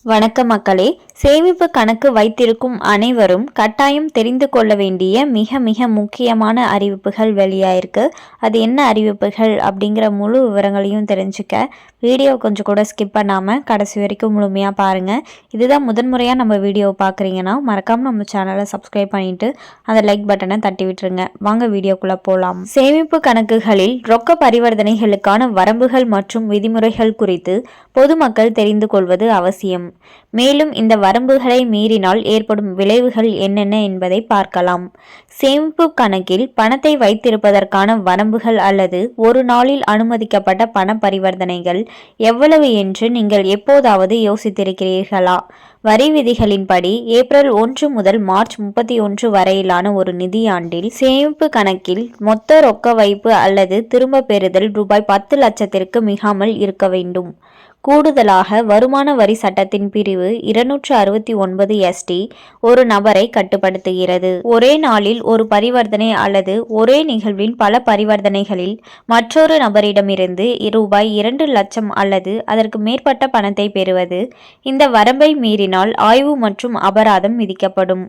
வணக்க மக்களே, சேமிப்பு கணக்கு வைத்திருக்கும் அனைவரும் கட்டாயம் தெரிந்து கொள்ள வேண்டிய மிக மிக முக்கியமான அறிவிப்புகள் வெளியாயிருக்கு. அது என்ன அறிவிப்புகள் அப்படிங்கிற முழு விவரங்களையும் தெரிஞ்சுக்க வீடியோ கொஞ்சம் கூட ஸ்கிப் பண்ணாமல் கடைசி வரைக்கும் முழுமையாக பாருங்கள். இதுதான் முதன்முறையாக நம்ம வீடியோவை பார்க்குறீங்கன்னா மறக்காமல் நம்ம சேனலை சப்ஸ்கிரைப் பண்ணிவிட்டு அந்த லைக் பட்டனை தட்டி விட்டுருங்க. வாங்க வீடியோக்குள்ளே போகலாம். சேமிப்பு கணக்குகளில் ரொக்க பரிவர்த்தனைகளுக்கான வரம்புகள் மற்றும் விதிமுறைகள் குறித்து பொதுமக்கள் தெரிந்து கொள்வது அவசியம். மேலும் இந்த வரம்புகளை மீறினால் ஏற்படும் விளைவுகள் என்னென்ன என்பதை பார்க்கலாம். சேமிப்பு கணக்கில் பணத்தை வைத்திருப்பதற்கான வரம்புகள் அல்லது ஒரு நாளில் அனுமதிக்கப்பட்ட பண பரிவர்த்தனைகள் எவ்வளவு என்று நீங்கள் எப்போதாவது யோசித்திருக்கிறீர்களா? வரி விதிகளின்படி ஏப்ரல் 1 முதல் மார்ச் 31 வரையிலான ஒரு நிதியாண்டில் சேமிப்பு கணக்கில் மொத்த ரொக்க வைப்பு அல்லது திரும்ப பெறுதல் ரூபாய் 10 லட்சத்திற்கு மிகாமல் இருக்க வேண்டும். கூடுதலாக வருமான வரி சட்டத்தின் பிரிவு 269 ST ஒரு நபரை கட்டுப்படுத்துகிறது. ஒரே நாளில் ஒரு பரிவர்த்தனை அல்லது ஒரே நிகழ்வின் பல பரிவர்த்தனைகளில் மற்றொரு நபரிடமிருந்து ரூபாய் 2 லட்சம் அல்லது அதற்கு மேற்பட்ட பணத்தை பெறுவது இந்த வரம்பை மீறினால் ஆய்வு மற்றும் அபராதம் விதிக்கப்படும்.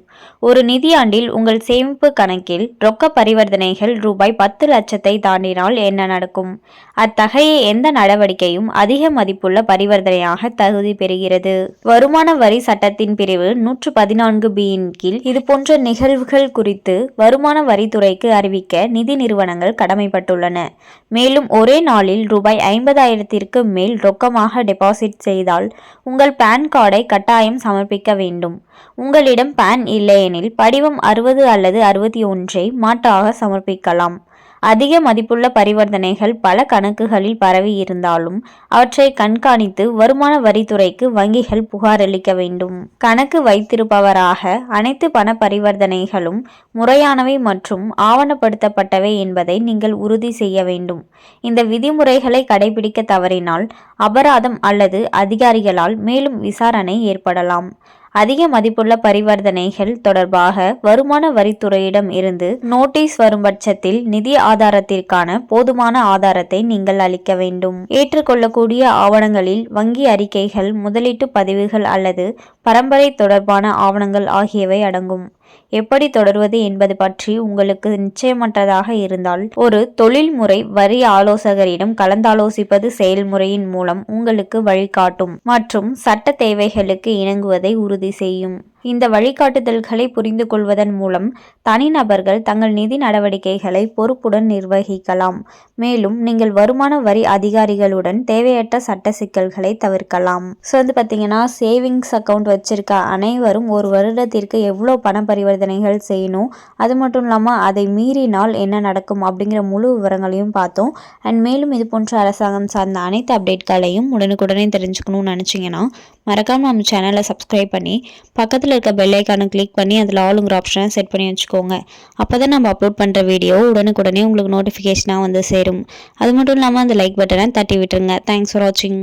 ஒரு நிதியாண்டில் உங்கள் சேமிப்பு கணக்கில் ரொக்க பரிவர்த்தனைகள் ரூபாய் 10 லட்சத்தை தாண்டினால் என்ன நடக்கும்? அத்தகைய எந்த நடவடிக்கையும் அதிக மதிப்புள்ள பரிவர்த்தனையாக தகுதி பெறுகிறது. வருமான வரி சட்டத்தின் பிரிவு 114B கீழ் இதுபோன்ற நிகழ்வுகள் குறித்து வருமான வரித்துறைக்கு அறிவிக்க நிதி நிறுவனங்கள் கடமைப்பட்டுள்ளன. மேலும் ஒரே நாளில் ரூபாய் 50,000ற்கு மேல் ரொக்கமாக டெபாசிட் செய்தால் உங்கள் பான் கார்டை கட்டாயம் சமர்ப்பிக்க வேண்டும். உங்களிடம் பான் இல்லையெனில் படிவம் 60 அல்லது 61ஐ மாற்றாக சமர்ப்பிக்கலாம். அதிக மதிப்புள்ள பரிவர்த்தனைகள் பல கணக்குகளில் பரவி இருந்தாலும் அவற்றை கண்காணித்து வருமான வரித்துறைக்கு வங்கிகள் புகார் அளிக்க வேண்டும். கணக்கு வைத்திருப்பவராக அனைத்து பண பரிவர்த்தனைகளும் முறையானவை மற்றும் ஆவணப்படுத்தப்பட்டவை என்பதை நீங்கள் உறுதி செய்ய வேண்டும். இந்த விதிமுறைகளை கடைபிடிக்க தவறினால் அபராதம் அல்லது அதிகாரிகளால் மேலும் விசாரணை ஏற்படலாம். அதிக மதிப்புள்ள பரிவர்த்தனைகள் தொடர்பாக வருமான வரித்துறையிடம் இருந்து நோட்டீஸ் வரும் பட்சத்தில் நிதி ஆதாரத்திற்கான போதுமான ஆதாரத்தை நீங்கள் அளிக்க வேண்டும். ஏற்றுக்கொள்ளக்கூடிய ஆவணங்களில் வங்கி அறிக்கைகள், முதலீட்டு பதிவுகள் அல்லது பரம்பரை தொடர்பான ஆவணங்கள் ஆகியவை அடங்கும். எப்படி தொடர்வது என்பது பற்றி உங்களுக்கு நிச்சயமற்றதாக இருந்தால் ஒரு தொழில்முறை வரி ஆலோசகரிடம் கலந்தாலோசிப்பது செயல்முறையின் மூலம் உங்களுக்கு வழிகாட்டும் மற்றும் சட்ட தேவைகளுக்கு இணங்குவதை உறுதி செய்யும். இந்த வழிகாட்டுதல்களை புரிந்து கொள்வதன் மூலம் தனிநபர்கள் தங்கள் நிதி நடவடிக்கைகளை பொறுப்புடன் நிர்வகிக்கலாம். மேலும் நீங்கள் வருமான வரி அதிகாரிகளுடன் தேவையற்ற சட்ட சிக்கல்களை தவிர்க்கலாம். ஸோ பார்த்தீங்கன்னா சேவிங்ஸ் அக்கௌண்ட் வச்சிருக்க அனைவரும் ஒரு வருடத்திற்கு எவ்வளோ பண பரிவர்த்தனைகள் செய்யணும், அது மட்டும் இல்லாமல் அதை மீறினால் என்ன நடக்கும் அப்படிங்கிற முழு விவரங்களையும் பார்த்தோம். அண்ட் மேலும் இது போன்ற அரசாங்கம் சார்ந்த அனைத்து அப்டேட்களையும் உடனுக்குடனே தெரிஞ்சுக்கணும்னு நினச்சிங்கன்னா மறக்காமல் நம்ம சேனலை சப்ஸ்கிரைப் பண்ணி பக்கத்தில் இருக்க பெல் ஐக்கானை கிளிக் பண்ணி அதில் ஆளுங்கிற ஆப்ஷனை செட் பண்ணி வச்சுக்கோங்க. அப்போ தான் நம்ம அப்லோட் பண்ணுற வீடியோ உடனுக்குடனே உங்களுக்கு நோட்டிஃபிகேஷனாக வந்து சேரும். அது மட்டும் இல்லாமல் அந்த லைக் பட்டனை தட்டி விட்டுருங்க. தேங்க்ஸ் ஃபார் வாட்சிங்.